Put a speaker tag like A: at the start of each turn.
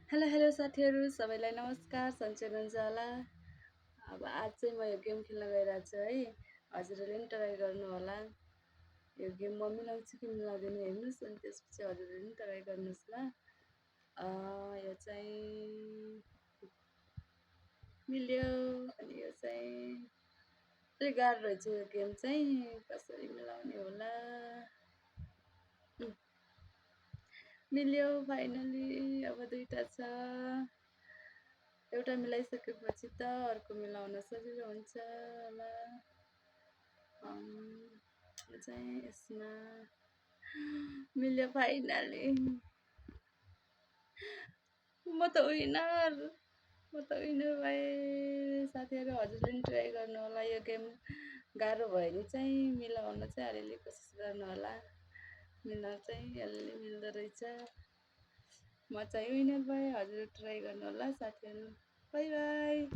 A: Hello hello साथीहरू सबैलाई नमस्कार। सन्चै हुनुहुन्छ होला। अब आज चाहिँ म यो गेम खेल्न गइरहेको छु है। हजुरहरूले पनि ट्राई गर्नु होला। यो गेम म मिलाउँछु कि मिलाउँदैन हेर्नुहोस्, अनि त्यसपछि हजुरहरूले पनि ट्राई गर्नुहोस् ल। यो चाहिँ मिल्यो। अनि यो चाहिँ अलिक गाह्रो रहेछ यो गेम चाहिँ, कसरी मिलाउने होला। मिल्यो फाइनली। अब दुईटा छ, एउटा मिलाइसकेपछि त अर्को मिलाउन सजिलो हुन्छ होला। चाहिँ यसमा मिल्यो फाइनली। म त विनर भएँ। साथीहरू हजुरले पनि ट्राई गर्नु होला। यो गेम गाह्रो भयो भने चाहिँ मिलाउन चाहिँ अलिअलि कोसिस गर्नु होला। मिल्न चाहिँ अलिअलि मिल्दो रहेछ। म चाहिँ विनर भएँ। हजुर ट्राई गर्नु होला साथीहरू। By by.